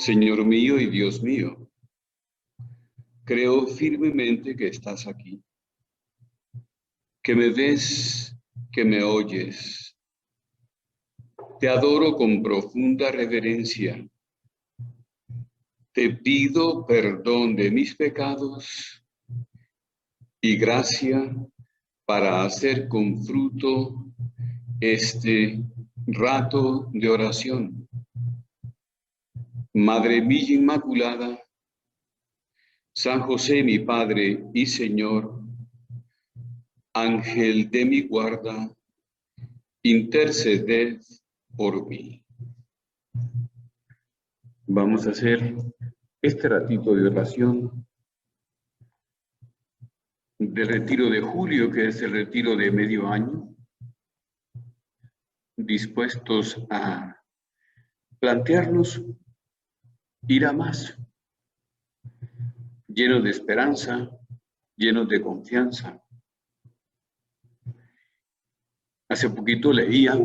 Señor mío y Dios mío, creo firmemente que estás aquí, que me ves, que me oyes. Te adoro con profunda reverencia. Te pido perdón de mis pecados y gracia para hacer con fruto este rato de oración. Madre mía Inmaculada, San José mi Padre y Señor, Ángel de mi guarda, interceded por mí. Vamos a hacer este ratito de oración del retiro de julio, que es el retiro de medio año, dispuestos a plantearnos ir a más, llenos de esperanza, llenos de confianza. Hace poquito leía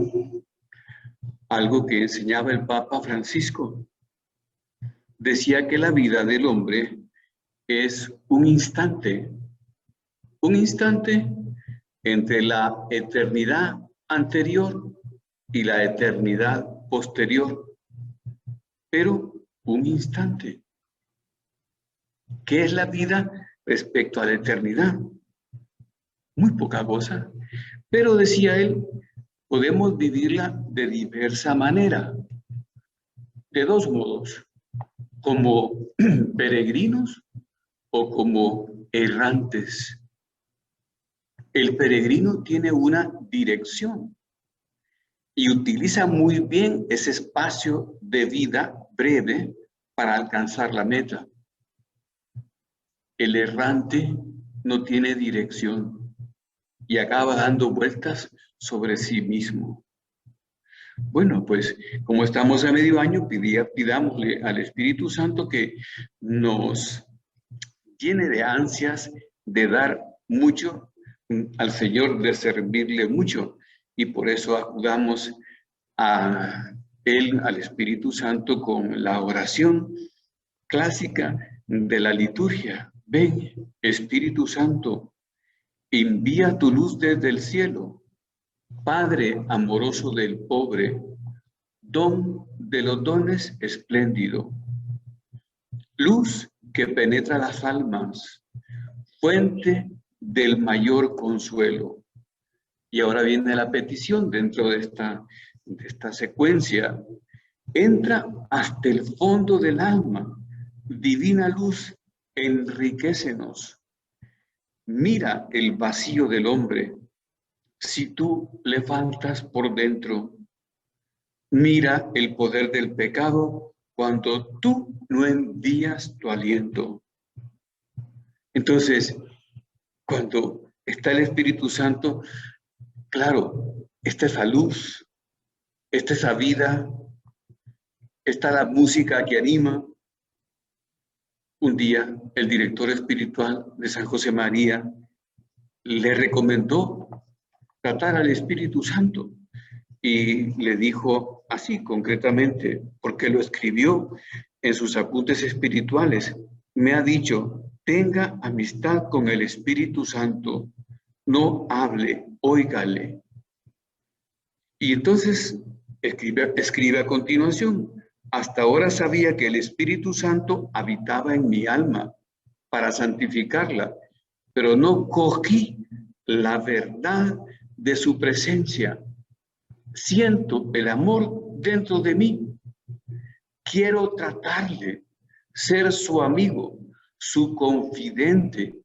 algo que enseñaba el Papa Francisco. Decía que la vida del hombre es un instante entre la eternidad anterior y la eternidad posterior, pero un instante. ¿Qué es la vida respecto a la eternidad? Muy poca cosa. Pero decía él, podemos vivirla de diversa manera, de dos modos, como peregrinos o como errantes. El peregrino tiene una dirección y utiliza muy bien ese espacio de vida breve para alcanzar la meta. El errante no tiene dirección y acaba dando vueltas sobre sí mismo. Bueno, pues como estamos a medio año, pidámosle al Espíritu Santo que nos llene de ansias de dar mucho al Señor, de servirle mucho. Y por eso acudamos a Él, al Espíritu Santo, con la oración clásica de la liturgia. Ven, Espíritu Santo, envía tu luz desde el cielo. Padre amoroso del pobre, don de los dones espléndido. Luz que penetra las almas, fuente del mayor consuelo. Y ahora viene la petición dentro de esta secuencia. Entra hasta el fondo del alma. Divina luz, enriquécenos. Mira el vacío del hombre. Si tú le faltas por dentro, mira el poder del pecado cuando tú no envías tu aliento. Entonces, cuando está el Espíritu Santo, claro, está esa luz, está esa vida, está la música que anima. Un día, el director espiritual de San José María le recomendó tratar al Espíritu Santo y le dijo así concretamente, porque lo escribió en sus apuntes espirituales. Me ha dicho, tenga amistad con el Espíritu Santo, no hable, óigale. Y entonces escribe a continuación, hasta ahora sabía que el Espíritu Santo habitaba en mi alma para santificarla, pero no cogí la verdad de su presencia. Siento el amor dentro de mí. Quiero tratarle, ser su amigo, su confidente.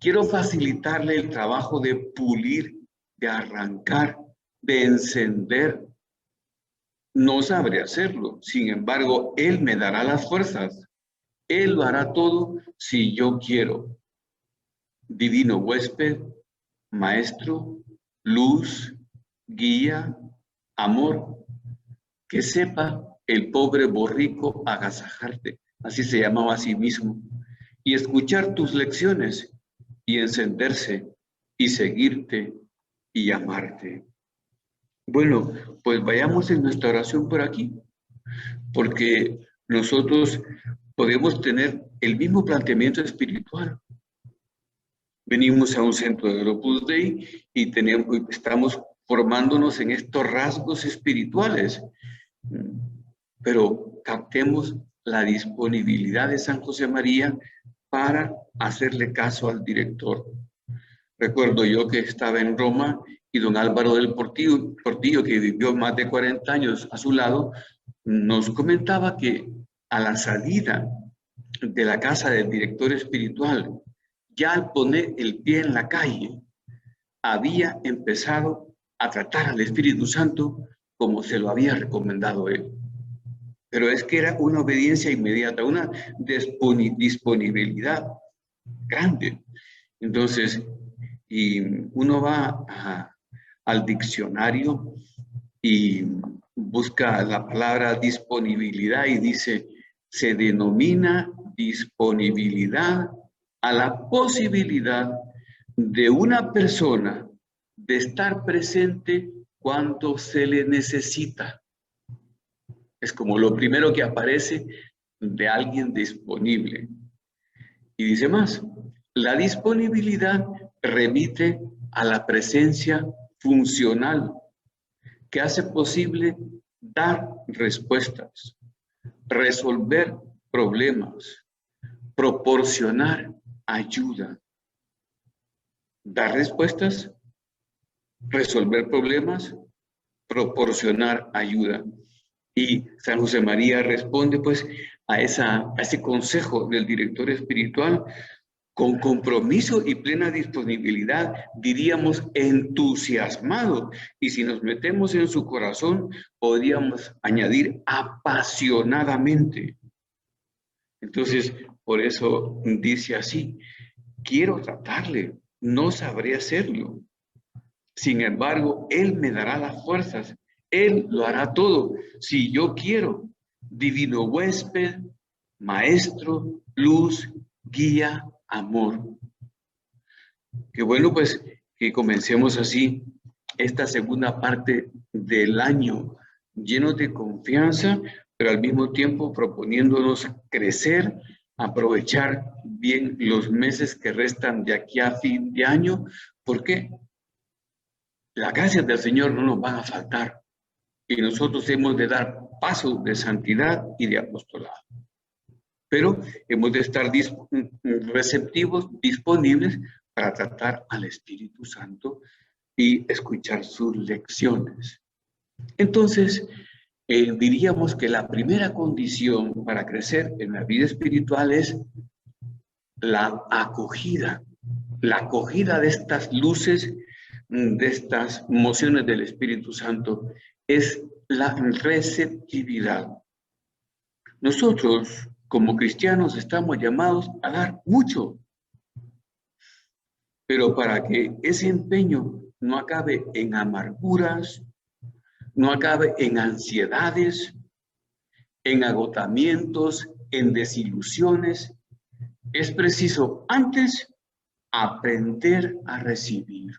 Quiero facilitarle el trabajo de pulir, de arrancar, de encender. No sabré hacerlo, sin embargo, Él me dará las fuerzas. Él lo hará todo si yo quiero. Divino huésped, maestro, luz, guía, amor, que sepa el pobre borrico agasajarte, así se llamaba a sí mismo, y escuchar tus lecciones y encenderse y seguirte y amarte. Bueno, pues vayamos en nuestra oración por aquí, porque nosotros podemos tener el mismo planteamiento espiritual. Venimos a un centro de Opus Dei y estamos formándonos en estos rasgos espirituales, pero captemos la disponibilidad de San José María para hacerle caso al director. Recuerdo yo que estaba en Roma y don Álvaro del Portillo, que vivió más de 40 años a su lado, nos comentaba que a la salida de la casa del director espiritual, ya al poner el pie en la calle, había empezado a tratar al Espíritu Santo como se lo había recomendado él. Pero es que era una obediencia inmediata, una disponibilidad grande. Entonces, y uno va al diccionario y busca la palabra disponibilidad y dice, se denomina disponibilidad a la posibilidad de una persona de estar presente cuando se le necesita. Es como lo primero que aparece de alguien disponible. Y dice más, la disponibilidad remite a la presencia funcional que hace posible dar respuestas, resolver problemas, proporcionar ayuda. Dar respuestas, resolver problemas, proporcionar ayuda. Y San José María responde pues a ese consejo del director espiritual con compromiso y plena disponibilidad, diríamos entusiasmado. Y si nos metemos en su corazón, podríamos añadir apasionadamente. Entonces, por eso dice así, quiero tratarle, no sabré hacerlo. Sin embargo, Él me dará las fuerzas, Él lo hará todo. Si yo quiero, divino huésped, maestro, luz, guía, amor. Qué bueno, pues, que comencemos así esta segunda parte del año, llenos de confianza, pero al mismo tiempo proponiéndonos crecer, aprovechar bien los meses que restan de aquí a fin de año, porque las gracias del Señor no nos van a faltar y nosotros hemos de dar pasos de santidad y de apostolado. Pero hemos de estar receptivos, disponibles para tratar al Espíritu Santo y escuchar sus lecciones. Entonces, diríamos que la primera condición para crecer en la vida espiritual es la acogida de estas luces, de estas mociones del Espíritu Santo, es la receptividad. Nosotros, como cristianos, estamos llamados a dar mucho, pero para que ese empeño no acabe en amarguras, no acabe en ansiedades, en agotamientos, en desilusiones, es preciso antes aprender a recibir.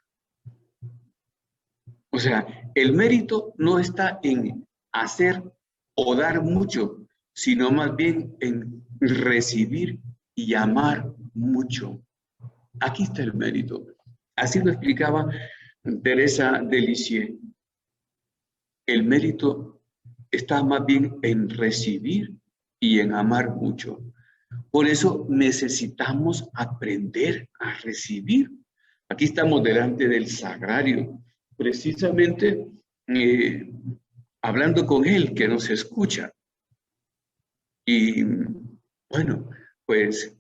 O sea, el mérito no está en hacer o dar mucho, sino más bien en recibir y amar mucho. Aquí está el mérito. Así lo explicaba Teresa de Lisieux. El mérito está más bien en recibir y en amar mucho. Por eso necesitamos aprender a recibir. Aquí estamos delante del sagrario, precisamente hablando con Él que nos escucha. Y bueno, pues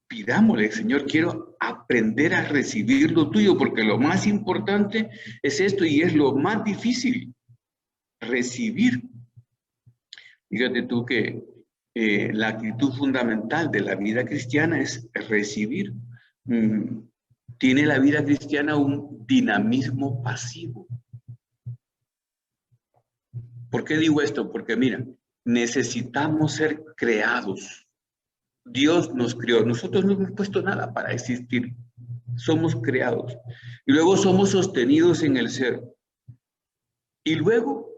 pidámosle, Señor, quiero aprender a recibir lo tuyo, porque lo más importante es esto y es lo más difícil, recibir. Fíjate tú que la actitud fundamental de la vida cristiana es recibir. Tiene la vida cristiana un dinamismo pasivo. ¿Por qué digo esto? Porque mira, necesitamos ser creados. Dios nos creó. Nosotros no hemos puesto nada para existir. Somos creados. Y luego somos sostenidos en el ser. Y luego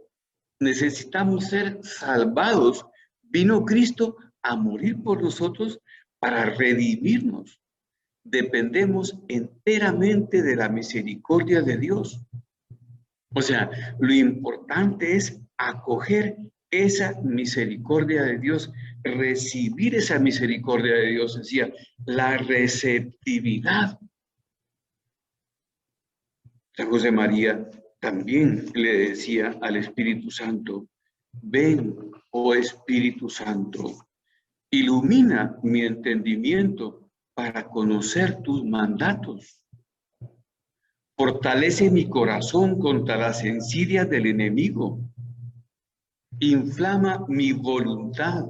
necesitamos ser salvados Vino Cristo a morir por nosotros para redimirnos. Dependemos enteramente de la misericordia de Dios. O sea, lo importante es acoger esa misericordia de Dios, recibir esa misericordia de Dios, decía, la receptividad. San José María también le decía al Espíritu Santo, ven, oh Espíritu Santo, ilumina mi entendimiento para conocer tus mandatos. Fortalece mi corazón contra las insidias del enemigo. Inflama mi voluntad.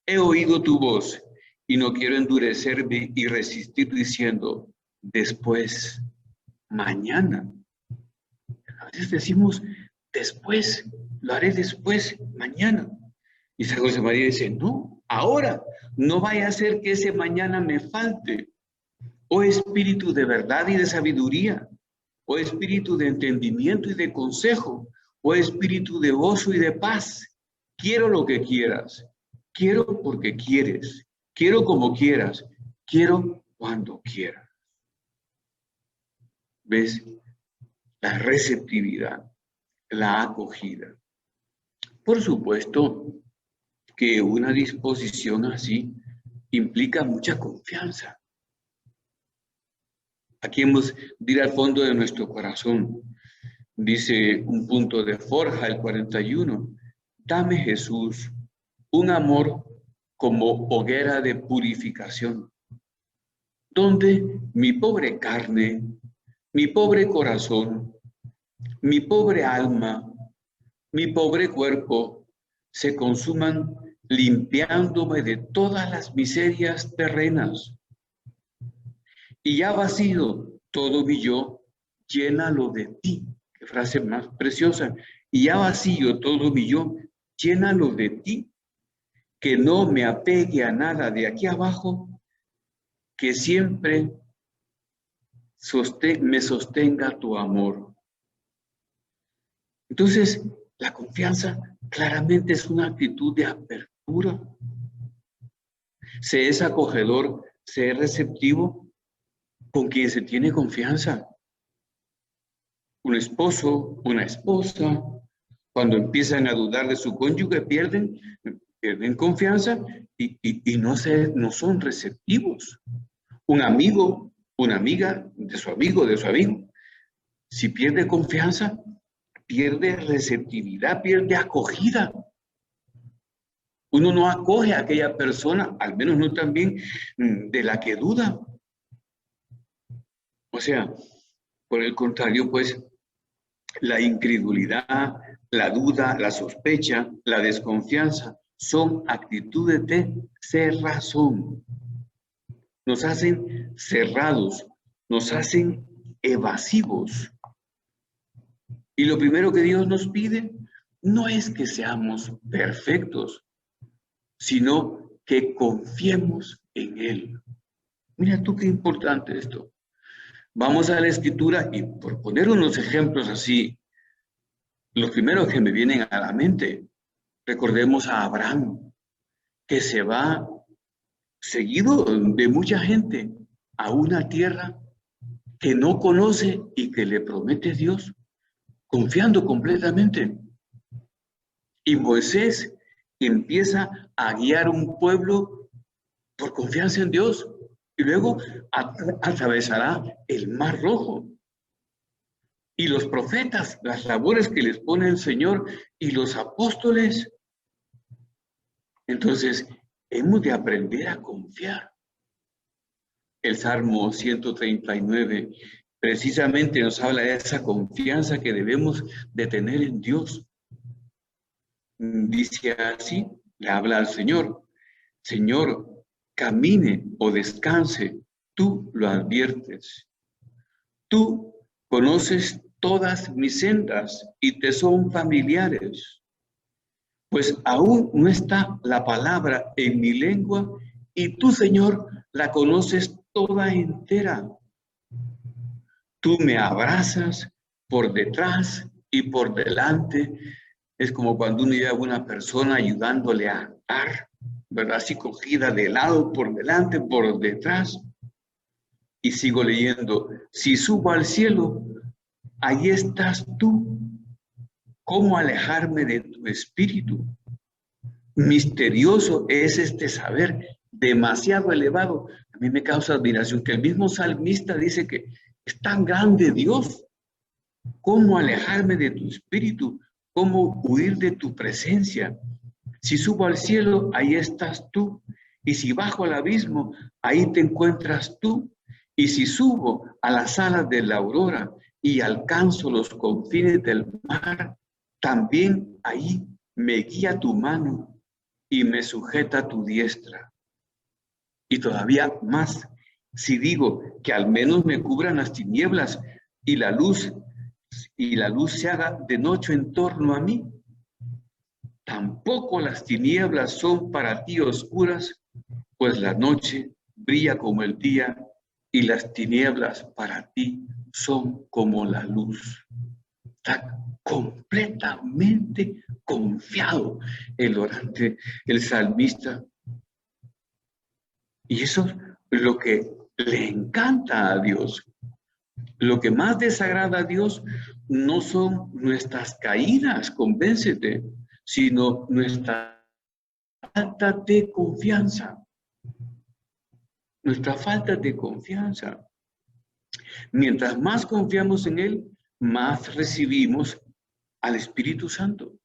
He oído tu voz y no quiero endurecerme y resistir diciendo, después, mañana. A veces decimos, después, lo haré después, mañana. Y San José María dice, no, ahora, no vaya a ser que ese mañana me falte. Oh Espíritu de verdad y de sabiduría, oh Espíritu de entendimiento y de consejo, oh Espíritu de gozo y de paz. Quiero lo que quieras, quiero porque quieres, quiero como quieras, quiero cuando quieras. ¿Ves? La receptividad, la acogida. Por supuesto que una disposición así implica mucha confianza. Aquí hemos de ir al fondo de nuestro corazón. Dice un punto de Forja, el 41. Dame, Jesús, un amor como hoguera de purificación, donde mi pobre carne, mi pobre corazón, mi pobre alma, mi pobre cuerpo se consuman limpiándome de todas las miserias terrenas. Y ya vacío todo mi yo, llénalo de ti. Qué frase más preciosa. Y ya vacío todo mi yo, llénalo de ti. Que no me apegue a nada de aquí abajo, que siempre me sostenga tu amor. Entonces, la confianza claramente es una actitud de apertura. Se es acogedor, se es receptivo con quien se tiene confianza. Un esposo, una esposa, cuando empiezan a dudar de su cónyuge, pierden confianza y no son receptivos. Un amigo, una amiga de su amigo, si pierde confianza, pierde receptividad, pierde acogida. Uno no acoge a aquella persona, al menos no también de la que duda. O sea, por el contrario, pues, la incredulidad, la duda, la sospecha, la desconfianza son actitudes de cerrazón. Nos hacen cerrados, nos hacen evasivos. Y lo primero que Dios nos pide no es que seamos perfectos, sino que confiemos en Él. Mira tú qué importante esto. Vamos a la Escritura y por poner unos ejemplos así, los primeros que me vienen a la mente, recordemos a Abraham, que se va seguido de mucha gente a una tierra que no conoce y que le promete Dios, confiando completamente. Y Moisés empieza a guiar un pueblo por confianza en Dios y luego atravesará el Mar Rojo. Y los profetas, las labores que les pone el Señor y los apóstoles. Entonces, hemos de aprender a confiar. El Salmo 139 precisamente nos habla de esa confianza que debemos de tener en Dios. Dice así, le habla al Señor, Señor, camine o descanse, tú lo adviertes. Tú conoces todas mis sendas y te son familiares. Pues aún no está la palabra en mi lengua y tú, Señor, la conoces toda entera. Tú me abrazas por detrás y por delante, Es como cuando uno lleva a una persona ayudándole a andar, ¿verdad? Así cogida de lado, por delante, por detrás. Y sigo leyendo, si subo al cielo, ahí estás tú. ¿Cómo alejarme de tu espíritu? Misterioso es este saber, demasiado elevado. A mí me causa admiración que el mismo salmista dice que es tan grande Dios. ¿Cómo alejarme de tu espíritu? ¿Cómo huir de tu presencia? Si subo al cielo, ahí estás tú. Y si bajo al abismo, ahí te encuentras tú. Y si subo a las alas de la aurora y alcanzo los confines del mar, también ahí me guía tu mano y me sujeta tu diestra. Y todavía más, si digo que al menos me cubran las tinieblas y la luz se haga de noche en torno a mí, tampoco las tinieblas son para ti oscuras, pues la noche brilla como el día y las tinieblas para ti son como la luz. Está completamente confiado el orante, el salmista. Y eso es lo que le encanta a Dios. Lo que más desagrada a Dios no son nuestras caídas, convéncete, sino nuestra falta de confianza. Nuestra falta de confianza. Mientras más confiamos en Él, más recibimos al Espíritu Santo.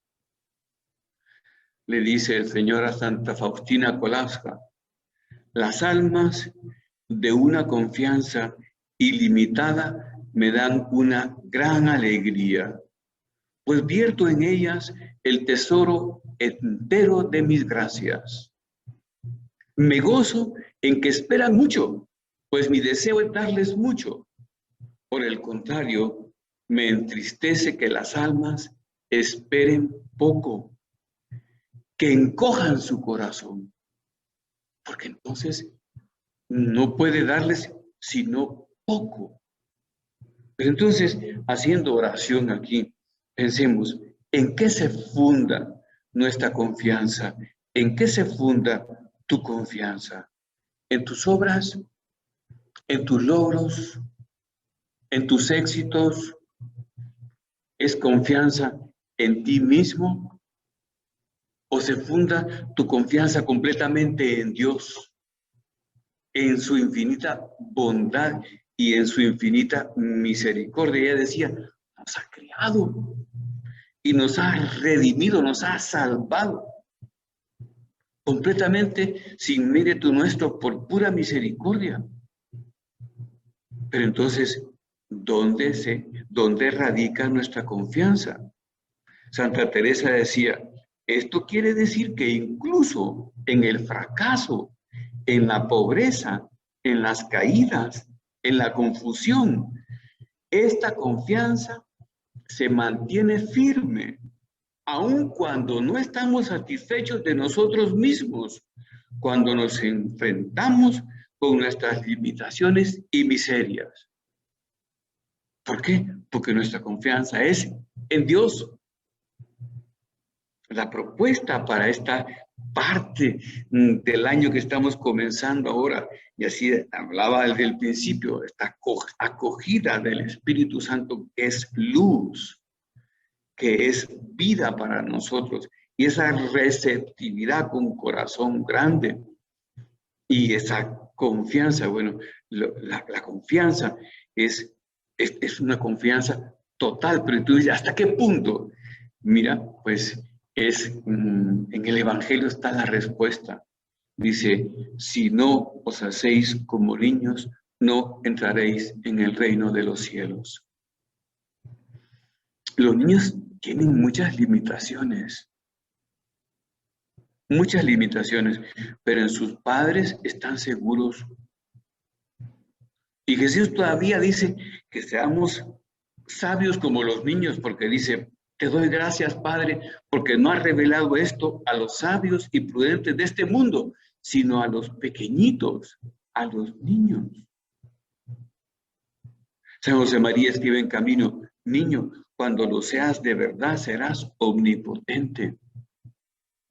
Le dice el Señor a Santa Faustina Kowalska, las almas de una confianza ilimitada me dan una gran alegría, pues vierto en ellas el tesoro entero de mis gracias. Me gozo en que esperan mucho, pues mi deseo es darles mucho. Por el contrario, me entristece que las almas esperen poco, que encojan su corazón, porque entonces no puede darles sino poco. Pero entonces, haciendo oración aquí, pensemos, ¿en qué se funda nuestra confianza? ¿En qué se funda tu confianza? ¿En tus obras? ¿En tus logros? ¿En tus éxitos? ¿Es confianza en ti mismo? ¿O se funda tu confianza completamente en Dios, en su infinita bondad y en su infinita misericordia? Ella decía, nos ha creado y nos ha redimido, nos ha salvado completamente sin mérito nuestro por pura misericordia. Pero entonces, ¿dónde radica nuestra confianza? Santa Teresa decía, esto quiere decir que incluso en el fracaso, en la pobreza, en las caídas, en la confusión, esta confianza se mantiene firme, aun cuando no estamos satisfechos de nosotros mismos, cuando nos enfrentamos con nuestras limitaciones y miserias. ¿Por qué? Porque nuestra confianza es en Dios. La propuesta para esta parte del año que estamos comenzando ahora, y así hablaba desde el principio, esta acogida del Espíritu Santo, que es luz, que es vida para nosotros, y esa receptividad con corazón grande, y esa confianza, bueno, la confianza es una confianza total, pero tú dices, ¿hasta qué punto? Mira, pues en el Evangelio está la respuesta. Dice, si no os hacéis como niños, no entraréis en el reino de los cielos. Los niños tienen muchas limitaciones, pero en sus padres están seguros. Y Jesús todavía dice que seamos sabios como los niños, porque dice, te doy gracias, Padre, porque no has revelado esto a los sabios y prudentes de este mundo, sino a los pequeñitos, a los niños. San José María escribe en Camino, niño, Cuando lo seas de verdad, serás omnipotente.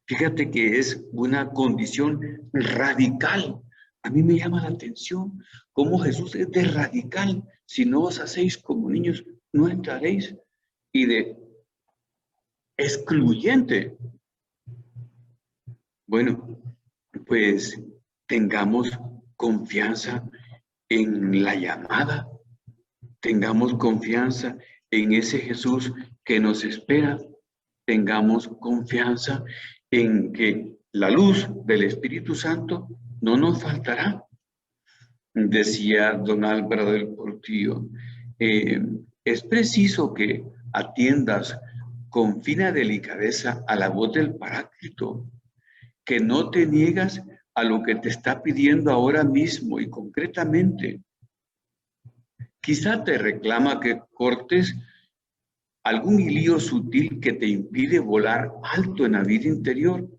Fíjate que es una condición radical. A mí me llama la atención cómo Jesús es de radical. Si no os hacéis como niños, no entraréis. Y de excluyente. Bueno, pues tengamos confianza en la llamada. Tengamos confianza en ese Jesús que nos espera. Tengamos confianza en que la luz del Espíritu Santo no nos faltará. Decía don Álvaro del Portillo, es preciso que atiendas con fina delicadeza a la voz del Paráclito, que no te niegas a lo que te está pidiendo ahora mismo y concretamente. Quizá te reclama que cortes algún hilillo sutil que te impide volar alto en la vida interior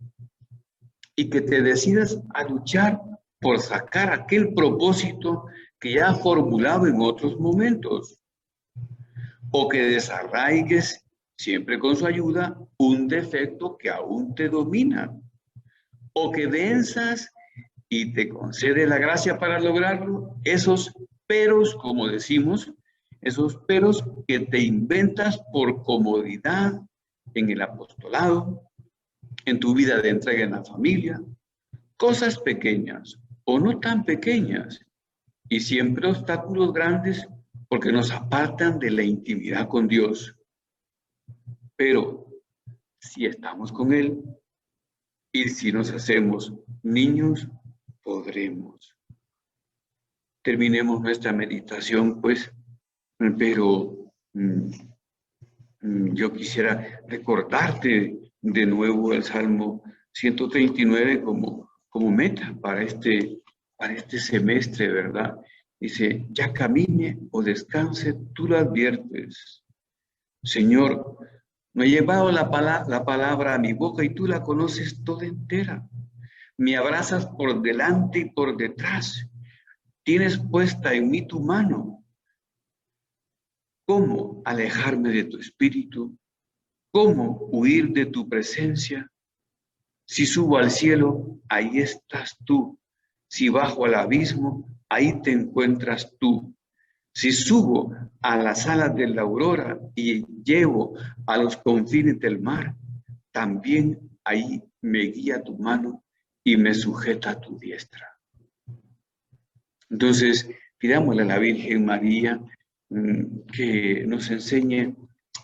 y que te decidas a luchar por sacar aquel propósito que ya has formulado en otros momentos, o que desarraigues, siempre con su ayuda, un defecto que aún te domina, o que venzas y te concede la gracia para lograrlo, esos peros, como decimos, esos peros que te inventas por comodidad en el apostolado, en tu vida de entrega en la familia, cosas pequeñas o no tan pequeñas, y siempre obstáculos grandes porque nos apartan de la intimidad con Dios. Pero si estamos con Él y si nos hacemos niños, podremos. Terminemos nuestra meditación, pues, pero yo quisiera recordarte de nuevo el Salmo 139 como meta para este semestre, ¿verdad? Dice, ya camine o descanse, tú lo adviertes. Señor, no he llevado la palabra a mi boca y tú la conoces toda entera. Me abrazas por delante y por detrás. Tienes puesta en mí tu mano. ¿Cómo alejarme de tu espíritu? ¿Cómo huir de tu presencia? Si subo al cielo, ahí estás tú. Si bajo al abismo, ahí te encuentras tú. Si subo a las alas de la aurora y llevo a los confines del mar, también ahí me guía tu mano y me sujeta tu diestra. Entonces, pidámosle a la Virgen María que nos enseñe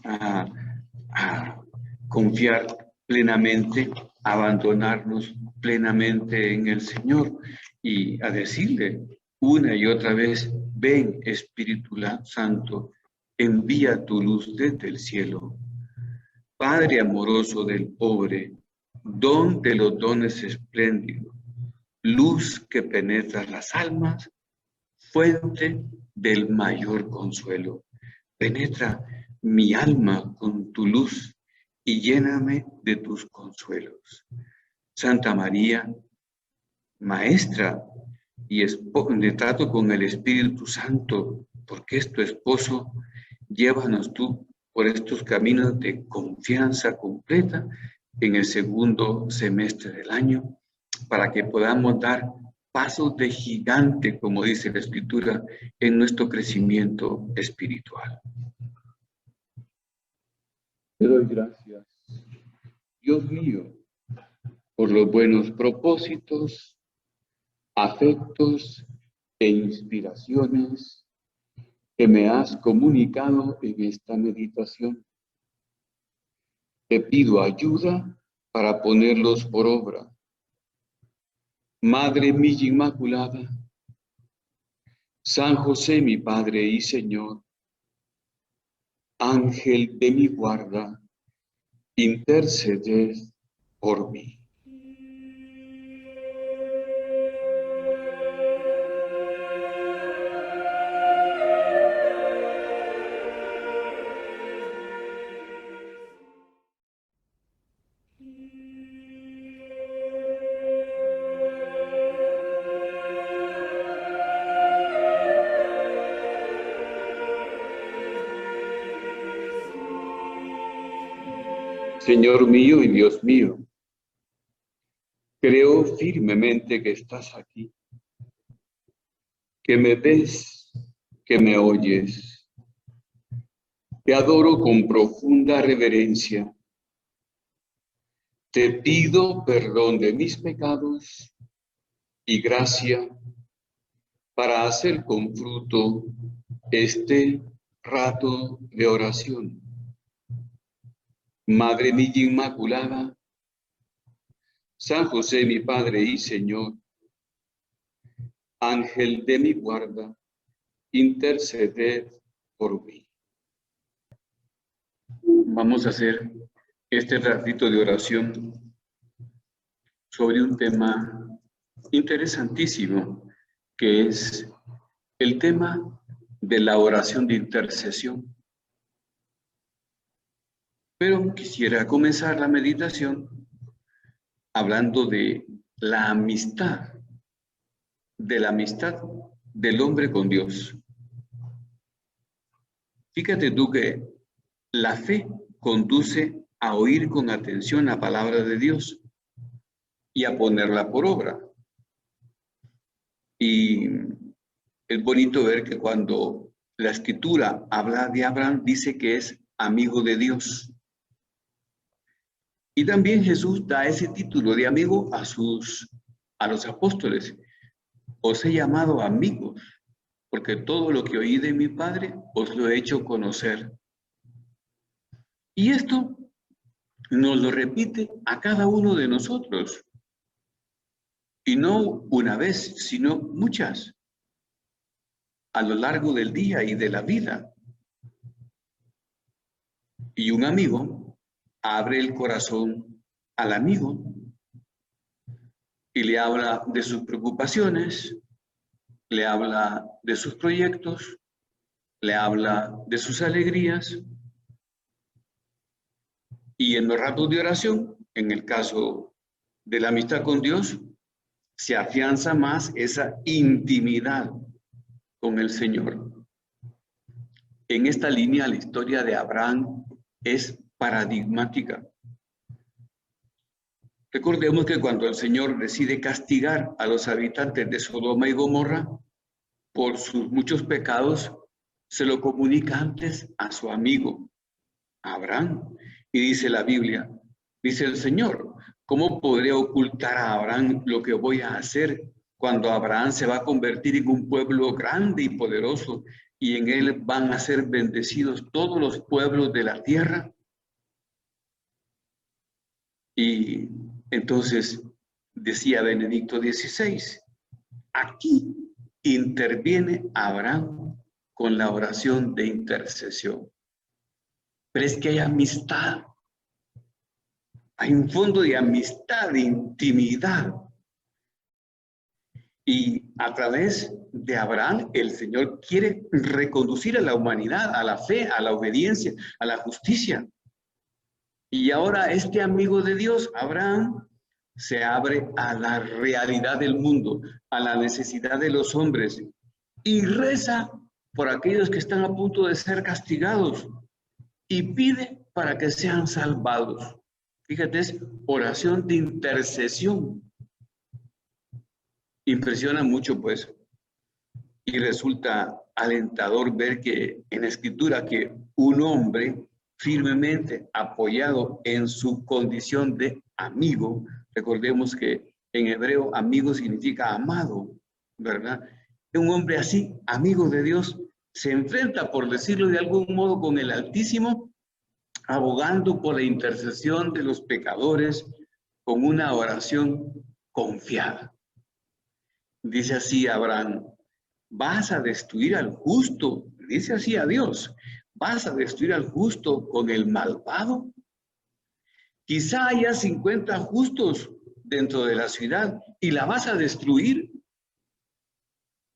a confiar plenamente, a abandonarnos plenamente en el Señor y a decirle una y otra vez, ven Espíritu Santo, envía tu luz desde el cielo. Padre amoroso del pobre, don de los dones espléndidos, luz que penetra las almas, fuente del mayor consuelo. Penetra mi alma con tu luz y lléname de tus consuelos. Santa María, Maestra y de trato con el Espíritu Santo, porque es tu esposo, llévanos tú por estos caminos de confianza completa en el segundo semestre del año, para que podamos dar pasos de gigante, como dice la Escritura, en nuestro crecimiento espiritual. Te doy gracias, Dios mío, por los buenos propósitos, afectos e inspiraciones que me has comunicado en esta meditación. Te pido ayuda para ponerlos por obra. Madre mía Inmaculada, San José mi Padre y Señor, Ángel de mi guarda, interceded por mí. Señor mío y Dios mío, creo firmemente que estás aquí, que me ves, que me oyes. Te adoro con profunda reverencia. Te pido perdón de mis pecados y gracia para hacer con fruto este rato de oración. Madre mía Inmaculada, San José mi Padre y Señor, Ángel de mi guarda, interceded por mí. Vamos a hacer este ratito de oración sobre un tema interesantísimo, que es el tema de la oración de intercesión. Pero quisiera comenzar la meditación hablando de la amistad del hombre con Dios. Fíjate tú que la fe conduce a oír con atención la palabra de Dios y a ponerla por obra. Y es bonito ver que cuando la Escritura habla de Abraham, dice que es amigo de Dios. Y también Jesús da ese título de amigo a los apóstoles. Os he llamado amigos, porque todo lo que oí de mi Padre os lo he hecho conocer. Y esto nos lo repite a cada uno de nosotros. Y no una vez, sino muchas, a lo largo del día y de la vida. Y un amigo abre el corazón al amigo y le habla de sus preocupaciones, le habla de sus proyectos, le habla de sus alegrías. Y en los ratos de oración, en el caso de la amistad con Dios, se afianza más esa intimidad con el Señor. En esta línea, la historia de Abraham es paradigmática. Recordemos que cuando el Señor decide castigar a los habitantes de Sodoma y Gomorra por sus muchos pecados, se lo comunica antes a su amigo, Abraham. Y dice la Biblia, dice el Señor, ¿cómo podré ocultar a Abraham lo que voy a hacer cuando Abraham se va a convertir en un pueblo grande y poderoso y en él van a ser bendecidos todos los pueblos de la tierra? Y entonces decía Benedicto XVI, aquí interviene Abraham con la oración de intercesión. Pero es que hay amistad, hay un fondo de amistad, de intimidad. Y a través de Abraham, el Señor quiere reconducir a la humanidad, a la fe, a la obediencia, a la justicia. Y ahora este amigo de Dios, Abraham, se abre a la realidad del mundo, a la necesidad de los hombres y reza por aquellos que están a punto de ser castigados y pide para que sean salvados. Fíjate, es oración de intercesión. Impresiona mucho, pues, y resulta alentador ver que en la Escritura que un hombre firmemente apoyado en su condición de amigo, recordemos que en hebreo amigo significa amado, ¿verdad? Un hombre así, amigo de Dios, se enfrenta, por decirlo de algún modo, con el Altísimo, abogando por la intercesión de los pecadores con una oración confiada. Dice así Abraham, vas a destruir al justo, dice así a Dios, vas a destruir al justo con el malvado. Quizá haya 50 justos dentro de la ciudad y la vas a destruir.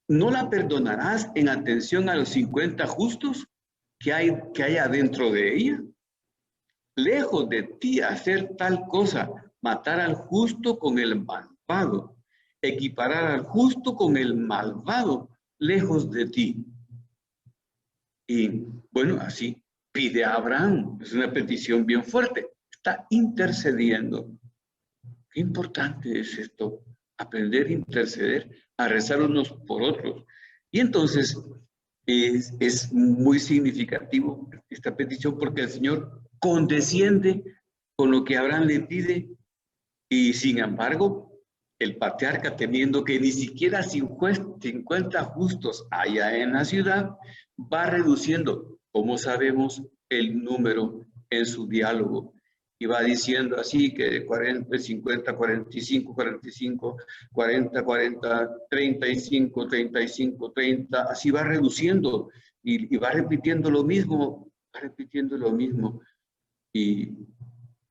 ¿No la perdonarás en atención a los 50 justos que haya dentro de ella? Lejos de ti hacer tal cosa, matar al justo con el malvado, equiparar al justo con el malvado, lejos de ti. Y bueno, así pide a Abraham, es una petición bien fuerte. está intercediendo. Qué importante es esto, aprender a interceder, a rezar unos por otros. Y entonces es muy significativo esta petición porque el Señor condesciende con lo que Abraham le pide y sin embargo el patriarca, temiendo que ni siquiera 50 justos haya en la ciudad, va reduciendo, como sabemos, el número en su diálogo. Y va diciendo así que de 40, 50, 45, 45, 40, 40, 35, 35, 30, así va reduciendo y va repitiendo lo mismo, va repitiendo lo mismo. Y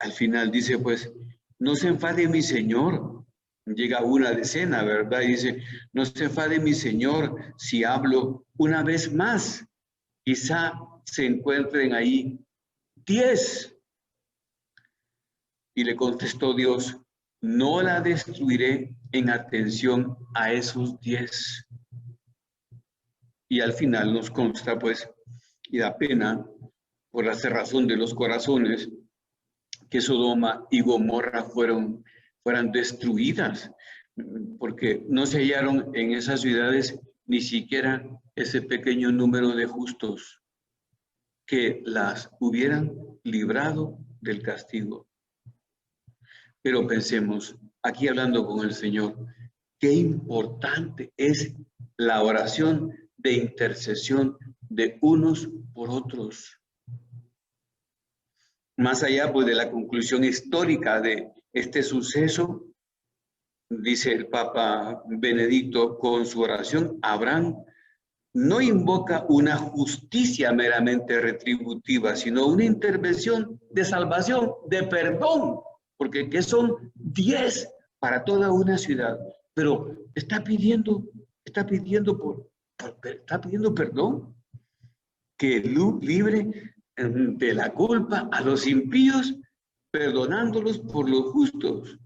al final dice, pues, no se enfade mi Señor. Llega una decena, ¿verdad? Y dice, no se enfade mi Señor si hablo una vez más. Quizá se encuentren ahí 10. Y le contestó Dios, no la destruiré en atención a esos 10. Y al final nos consta, pues, y da pena por la cerrazón de los corazones, que Sodoma y Gomorra fueran destruidas, porque no se hallaron en esas ciudades ni siquiera ese pequeño número de justos que las hubieran librado del castigo. Pero pensemos, aquí hablando con el Señor, qué importante es la oración de intercesión de unos por otros. Más allá pues, de la conclusión histórica de este suceso, dice el Papa Benedicto con su oración, Abraham no invoca una justicia meramente retributiva, sino una intervención de salvación, de perdón, porque que son 10 para toda una ciudad, pero está pidiendo perdón, que libre de la culpa a los impíos, perdonándolos por los justos.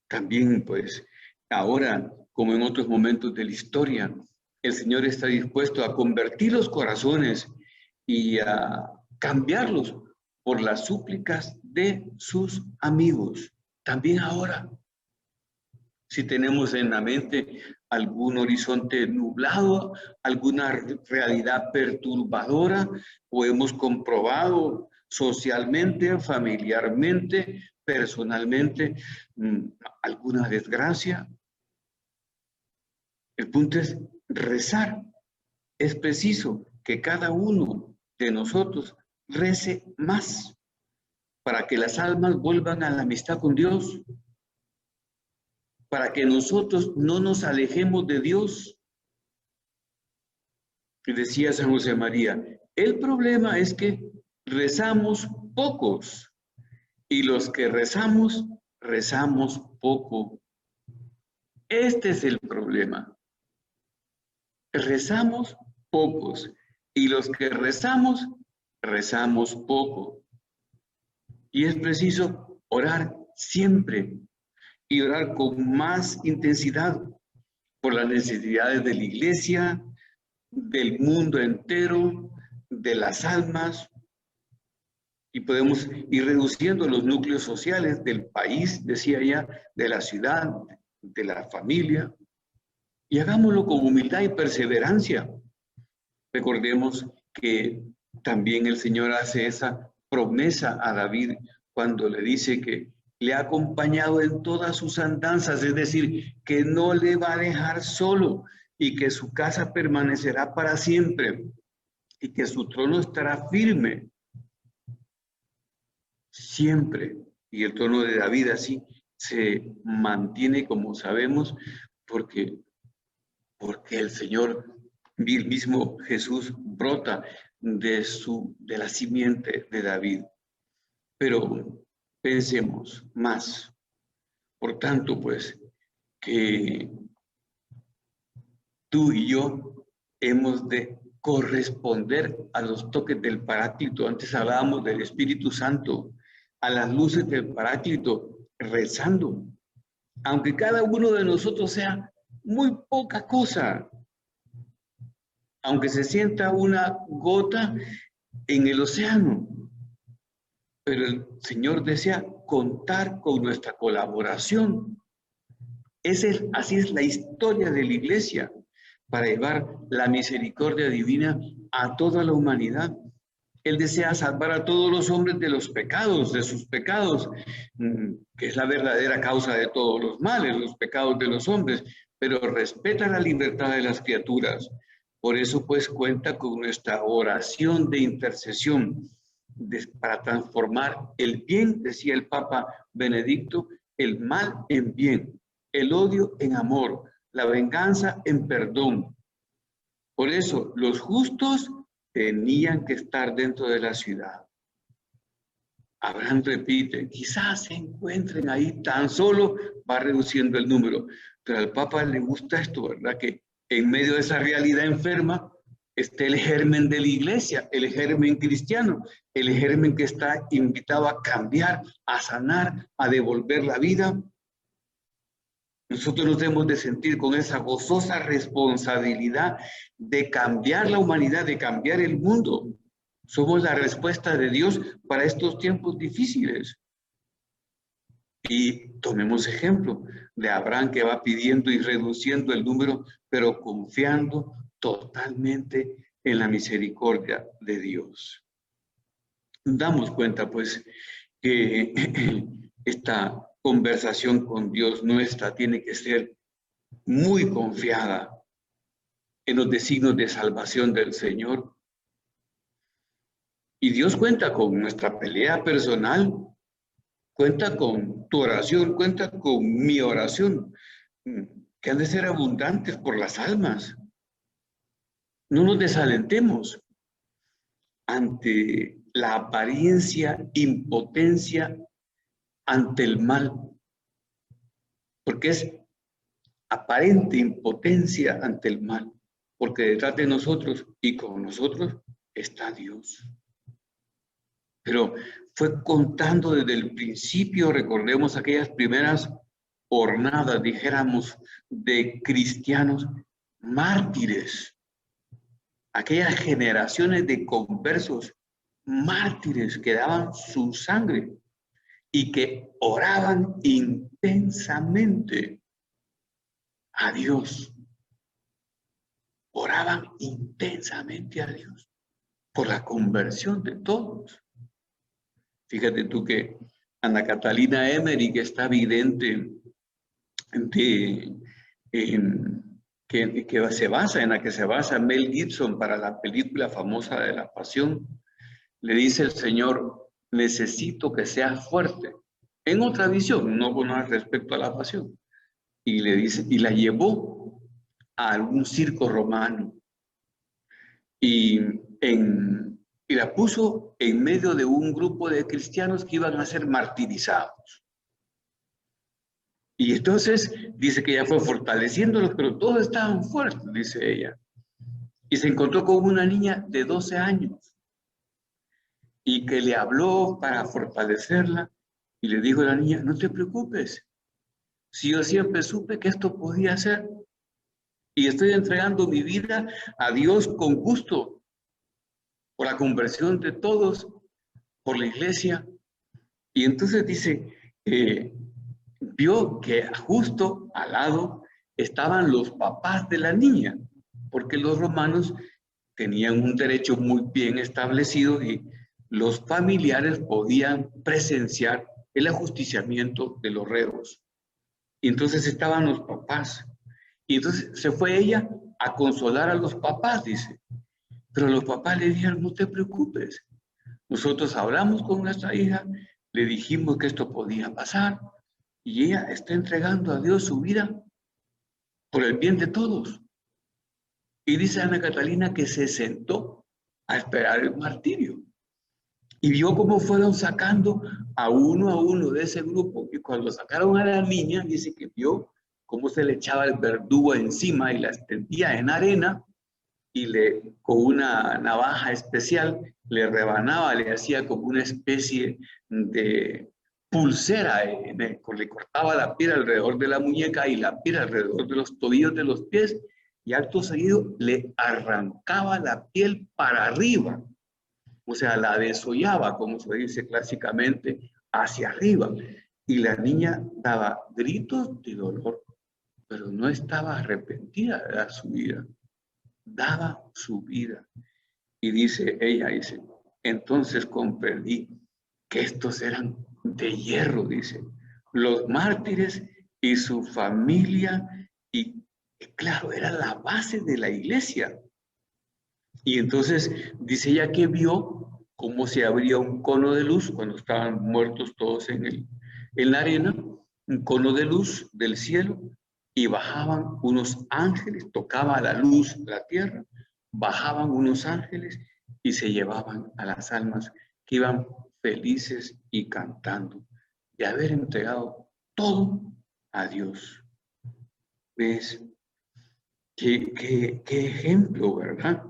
También, pues, ahora, como en otros momentos de la historia, el Señor está dispuesto a convertir los corazones y a cambiarlos por las súplicas de sus amigos. También ahora, si tenemos en la mente algún horizonte nublado, alguna realidad perturbadora, o hemos comprobado socialmente, familiarmente, personalmente, alguna desgracia. El punto es rezar. Es preciso que cada uno de nosotros rece más para que las almas vuelvan a la amistad con Dios, para que nosotros no nos alejemos de Dios. Y decía San José María, el problema es que rezamos pocos y los que rezamos, rezamos poco. Este es el problema. Rezamos pocos y los que rezamos, rezamos poco. Y es preciso orar siempre y orar con más intensidad por las necesidades de la iglesia, del mundo entero, de las almas, y podemos ir reduciendo los núcleos sociales del país, decía ya, de la ciudad, de la familia, y hagámoslo con humildad y perseverancia. Recordemos que también el Señor hace esa promesa a David cuando le dice que le ha acompañado en todas sus andanzas, es decir, que no le va a dejar solo y que su casa permanecerá para siempre y que su trono estará firme siempre. Y el trono de David así se mantiene, como sabemos, porque el Señor, el mismo Jesús, brota de la simiente de David. Pero pensemos más. Por tanto, pues, que tú y yo hemos de corresponder a los toques del Paráclito. Antes hablábamos del Espíritu Santo, a las luces del Paráclito, rezando. Aunque cada uno de nosotros sea muy poca cosa, aunque se sienta una gota en el océano, pero el Señor desea contar con nuestra colaboración. Así es la historia de la iglesia, para llevar la misericordia divina a toda la humanidad. Él desea salvar a todos los hombres de los pecados, de sus pecados, que es la verdadera causa de todos los males, los pecados de los hombres, pero respeta la libertad de las criaturas. Por eso, pues, cuenta con nuestra oración de intercesión para transformar el bien, decía el Papa Benedicto, el mal en bien, el odio en amor, la venganza en perdón. Por eso, los justos tenían que estar dentro de la ciudad. Abraham repite, quizás se encuentren ahí, tan solo va reduciendo el número. Pero al Papa le gusta esto, ¿verdad? Que en medio de esa realidad enferma esté el germen de la iglesia, el germen cristiano, el germen que está invitado a cambiar, a sanar, a devolver la vida. Nosotros nos debemos de sentir con esa gozosa responsabilidad de cambiar la humanidad, de cambiar el mundo. Somos la respuesta de Dios para estos tiempos difíciles. Y tomemos ejemplo de Abraham, que va pidiendo y reduciendo el número, pero confiando totalmente en la misericordia de Dios. Damos cuenta, pues, que esta conversación con Dios nuestra tiene que ser muy confiada en los designios de salvación del Señor. Y Dios cuenta con nuestra pelea personal, cuenta con tu oración, cuenta con mi oración, que han de ser abundantes por las almas. No nos desalentemos ante la apariencia impotencia ante el mal, porque es aparente impotencia ante el mal, porque detrás de nosotros y con nosotros está Dios. Pero fue contando desde el principio, recordemos aquellas primeras jornadas, dijéramos, de cristianos mártires, aquellas generaciones de conversos mártires que daban su sangre y que oraban intensamente a Dios. Oraban intensamente a Dios por la conversión de todos. Fíjate tú que Ana Catalina Emery, que está vidente, que se basa en la que se basa Mel Gibson para la película famosa de La Pasión, le dice el Señor, necesito que seas fuerte. En otra visión, no respecto a la pasión. Y le dice, y la llevó a algún circo romano y la puso en medio de un grupo de cristianos que iban a ser martirizados. Y entonces dice que ella fue fortaleciéndolos, pero todos estaban fuertes, dice ella. Y se encontró con una niña de 12 años y que le habló para fortalecerla y le dijo a la niña, no te preocupes, si yo siempre supe que esto podía ser y estoy entregando mi vida a Dios con gusto por la conversión de todos, por la iglesia. Y entonces dice, vio que justo al lado estaban los papás de la niña, porque los romanos tenían un derecho muy bien establecido y los familiares podían presenciar el ajusticiamiento de los reos. Y entonces estaban los papás. Y entonces se fue ella a consolar a los papás, dice. Pero los papás le dijeron, no te preocupes. Nosotros hablamos con nuestra hija, le dijimos que esto podía pasar y ella está entregando a Dios su vida por el bien de todos. Y dice Ana Catalina que se sentó a esperar el martirio y vio cómo fueron sacando a uno de ese grupo. Y cuando sacaron a la niña, dice que vio cómo se le echaba el verdugo encima y la extendía en arena y con una navaja especial le rebanaba, le hacía como una especie de pulsera, le cortaba la piel alrededor de la muñeca y la piel alrededor de los tobillos de los pies y acto seguido le arrancaba la piel para arriba o sea, la desollaba, como se dice clásicamente, hacia arriba. Y la niña daba gritos de dolor, pero no estaba arrepentida de dar su vida, daba su vida. Y ella dice, entonces comprendí que estos eran de hierro, dice, los mártires y su familia, y claro, era la base de la iglesia. Y entonces dice ella que vio cómo se abría un cono de luz cuando estaban muertos todos en la arena, un cono de luz del cielo, y bajaban unos ángeles, tocaba la luz la tierra, bajaban unos ángeles y se llevaban a las almas que iban felices y cantando de haber entregado todo a Dios. ¿Ves? Qué ejemplo, ¿verdad?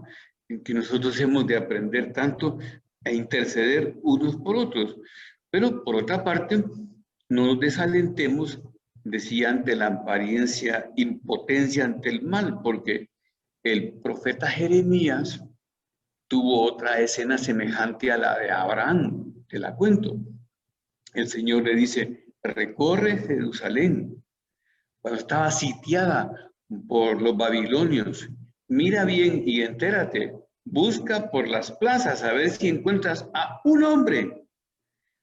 En que nosotros hemos de aprender tanto a interceder unos por otros. Pero por otra parte, no nos desalentemos, decía, ante la apariencia, impotencia ante el mal, porque el profeta Jeremías tuvo otra escena semejante a la de Abraham, te la cuento. El Señor le dice, recorre Jerusalén cuando estaba sitiada por los babilonios. Mira bien y entérate, busca por las plazas a ver si encuentras a un hombre.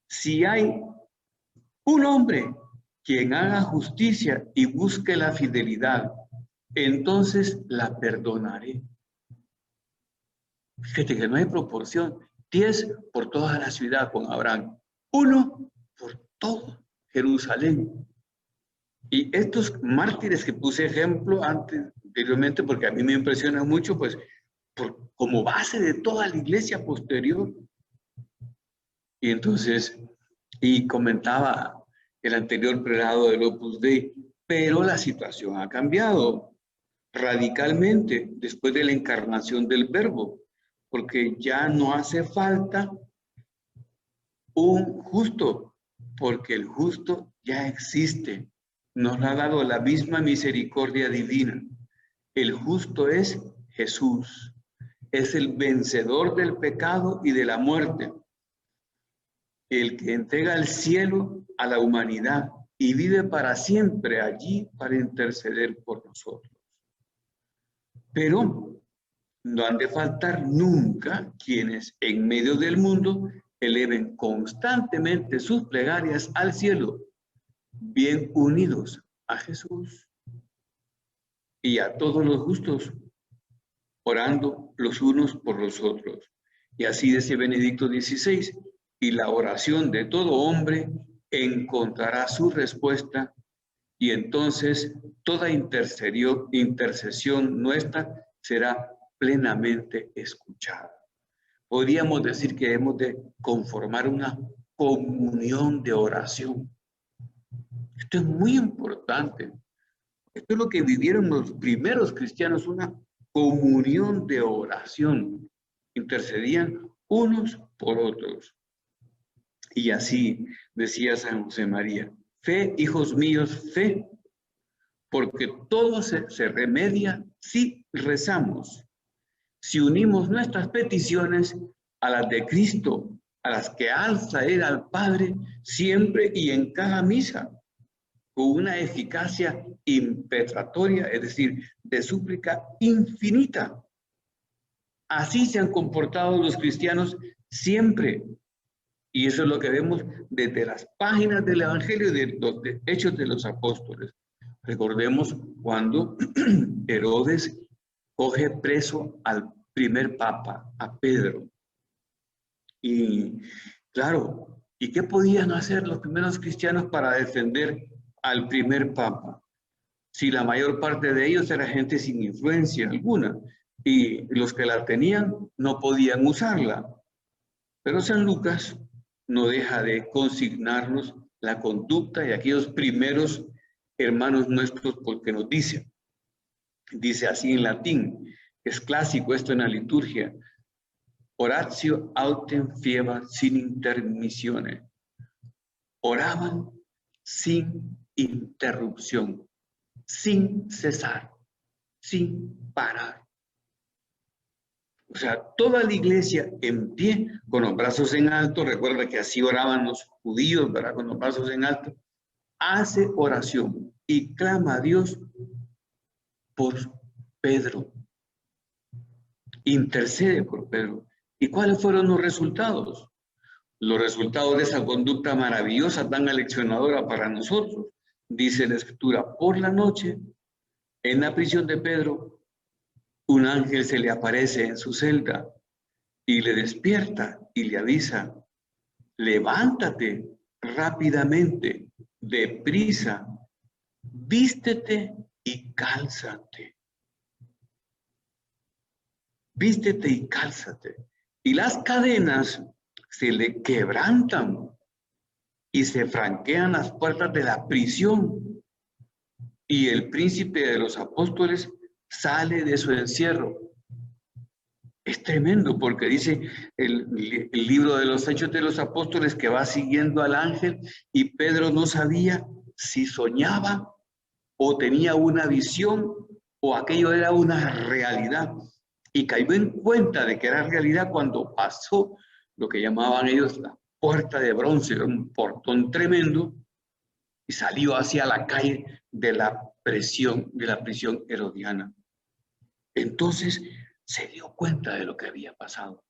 Si hay un hombre quien haga justicia y busque la fidelidad, entonces la perdonaré. Fíjate que no hay proporción. 10 por toda la ciudad con Abraham. 1 por todo Jerusalén. Y estos mártires que puse ejemplo anteriormente, porque a mí me impresiona mucho, pues, como base de toda la iglesia posterior. Y entonces, y comentaba el anterior prelado del Opus Dei, pero la situación ha cambiado radicalmente después de la encarnación del Verbo, porque ya no hace falta un justo, porque el justo ya existe. Nos ha dado la misma misericordia divina. El justo es Jesús. Es el vencedor del pecado y de la muerte. El que entrega el cielo a la humanidad y vive para siempre allí para interceder por nosotros. Pero no han de faltar nunca quienes en medio del mundo eleven constantemente sus plegarias al cielo, bien unidos a Jesús y a todos los justos, orando los unos por los otros. Y así dice Benedicto XVI, y la oración de todo hombre encontrará su respuesta, y entonces toda intercesión nuestra será plenamente escuchada. Podríamos decir que hemos de conformar una comunión de oración. Esto es muy importante. Esto es lo que vivieron los primeros cristianos, una comunión de oración. Intercedían unos por otros. Y así decía San José María, fe, hijos míos, fe, porque todo se remedia si rezamos, si unimos nuestras peticiones a las de Cristo, a las que alza Él al Padre siempre y en cada misa, con una eficacia impetratoria, es decir, de súplica infinita. Así se han comportado los cristianos siempre. Y eso es lo que vemos desde las páginas del Evangelio de los Hechos de los Apóstoles. Recordemos cuando Herodes coge preso al primer papa, a Pedro. Y claro, ¿y qué podían hacer los primeros cristianos para defender al primer papa? Si la mayor parte de ellos era gente sin influencia alguna y los que la tenían no podían usarla. Pero San Lucas no deja de consignarnos la conducta de aquellos primeros hermanos nuestros, porque nos dice así en latín, es clásico esto en la liturgia, oratio autem fieba sin intermisiones. Oraban sin interrupción, sin cesar, sin parar. O sea, toda la iglesia en pie, con los brazos en alto. Recuerda que así oraban los judíos, ¿verdad? Con los brazos en alto. Hace oración y clama a Dios por Pedro. Intercede por Pedro. ¿Y cuáles fueron los resultados? Los resultados de esa conducta maravillosa, tan aleccionadora para nosotros. Dice la Escritura: por la noche, en la prisión de Pedro, un ángel se le aparece en su celda y le despierta y le avisa: levántate rápidamente, deprisa, vístete y cálzate. Vístete y cálzate. Y las cadenas se le quebrantan y se franquean las puertas de la prisión. Y el príncipe de los apóstoles sale de su encierro. Es tremendo porque dice el libro de los Hechos de los Apóstoles que va siguiendo al ángel y Pedro no sabía si soñaba o tenía una visión o aquello era una realidad. Y cayó en cuenta de que era realidad cuando pasó lo que llamaban ellos la puerta de bronce, un portón tremendo, y salió hacia la calle de la prisión herodiana. Entonces se dio cuenta de lo que había pasado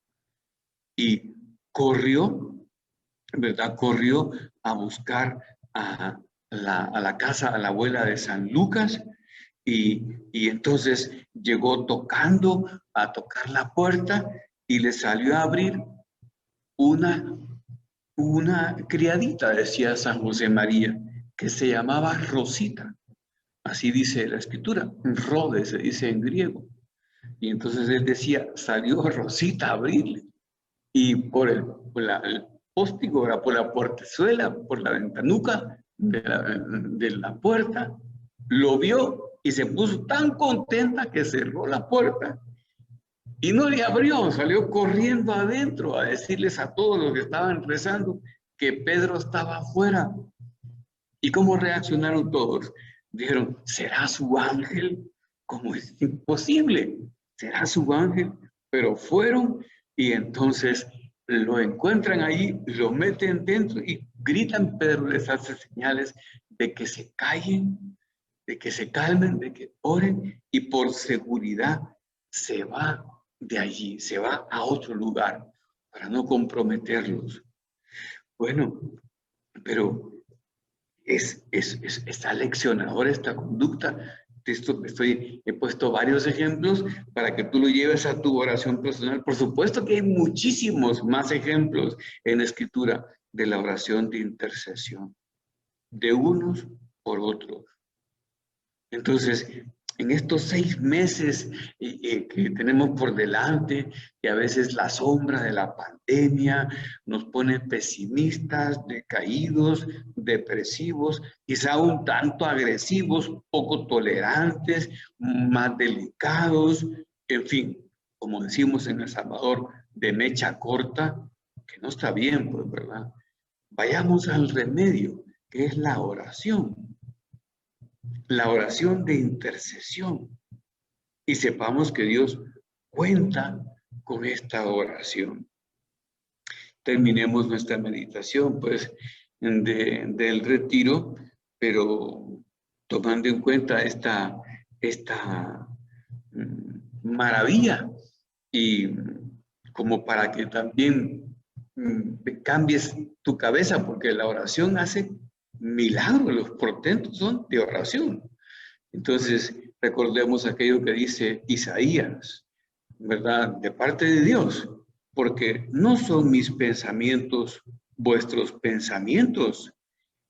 y corrió, ¿verdad? Corrió a buscar a la casa, a la abuela de San Lucas, y entonces llegó tocando a tocar la puerta y le salió a abrir una criadita, decía San José María, que se llamaba Rosita. Así dice la escritura, Rode se dice en griego. Y entonces él decía, salió Rosita a abrirle. Y por el póstigo, por la portezuela, por la ventanuca de la puerta, lo vio y se puso tan contenta que cerró la puerta y no le abrió, salió corriendo adentro a decirles a todos los que estaban rezando que Pedro estaba afuera. ¿Y cómo reaccionaron todos? Dijeron, ¿será su ángel? ¿Cómo es imposible? ¿Será su ángel? Pero fueron y entonces lo encuentran ahí, lo meten dentro y gritan. Pedro les hace señales de que se callen, de que se calmen, de que oren, y por seguridad se va de allí, se va a otro lugar para no comprometerlos. Bueno, pero es aleccionadora esta conducta. He puesto varios ejemplos para que tú lo lleves a tu oración personal. Por supuesto que hay muchísimos más ejemplos en la Escritura de la oración de intercesión, de unos por otros. Entonces, en estos 6 meses que tenemos por delante, y a veces la sombra de la pandemia nos pone pesimistas, decaídos, depresivos, quizá un tanto agresivos, poco tolerantes, más delicados, en fin, como decimos en El Salvador, de mecha corta, que no está bien, pues, ¿verdad? Vayamos al remedio, que es la oración. La oración de intercesión, y sepamos que Dios cuenta con esta oración. Terminemos nuestra meditación, pues, del retiro, pero tomando en cuenta esta maravilla, y como para que también cambies tu cabeza, porque la oración hace milagros, los portentos son de oración. Entonces, recordemos aquello que dice Isaías, ¿verdad? De parte de Dios, porque no son mis pensamientos vuestros pensamientos,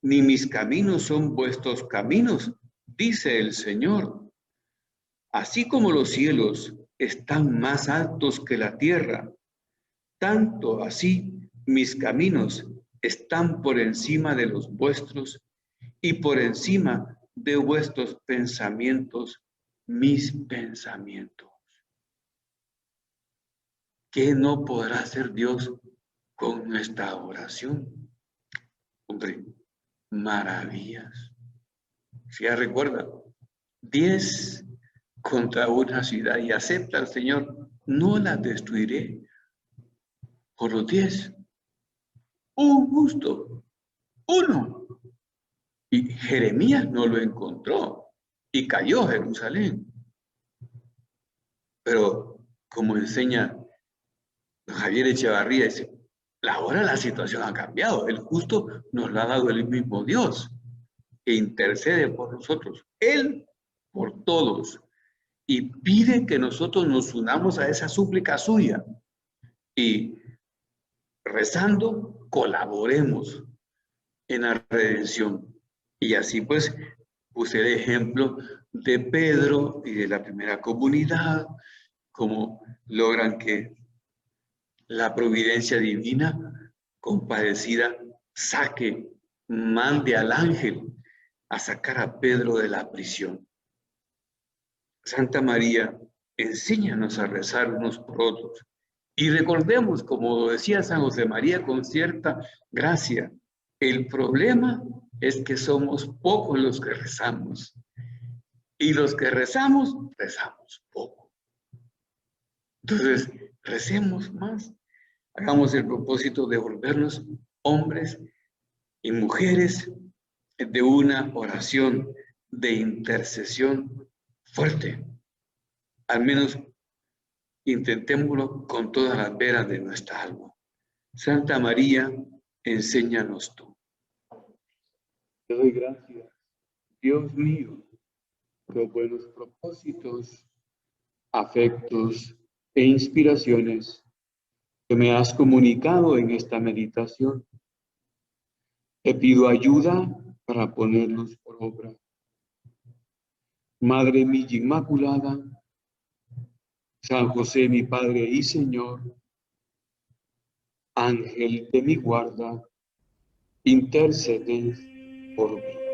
ni mis caminos son vuestros caminos, dice el Señor. Así como los cielos están más altos que la tierra, tanto así mis caminos están por encima de los vuestros y por encima de vuestros pensamientos, mis pensamientos. ¿Qué no podrá hacer Dios con nuestra oración? Hombre, maravillas. Si ya recuerda, 10 contra una ciudad, y acepta al Señor no las destruiré por los 10. Un justo, uno. Y Jeremías no lo encontró y cayó Jerusalén. Pero como enseña Javier Echevarría, dice, ahora la situación ha cambiado. El justo nos lo ha dado el mismo Dios, que intercede por nosotros. Él por todos. Y pide que nosotros nos unamos a esa súplica suya. Y rezando, colaboremos en la redención. Y así pues puse el ejemplo de Pedro y de la primera comunidad, cómo logran que la providencia divina compadecida mande al ángel a sacar a Pedro de la prisión. Santa María, enséñanos a rezar unos por otros. Y recordemos, como decía San José María con cierta gracia, el problema es que somos pocos los que rezamos. Y los que rezamos, rezamos poco. Entonces, recemos más. Hagamos el propósito de volvernos hombres y mujeres de una oración de intercesión fuerte. Al menos intentémoslo con todas las veras de nuestra alma. Santa María, enséñanos tú. Te doy gracias, Dios mío, los buenos propósitos, afectos e inspiraciones que me has comunicado en esta meditación. Te pido ayuda para ponerlos por obra. Madre mía Inmaculada, San José, mi Padre y Señor, Ángel de mi guarda, interceded por mí.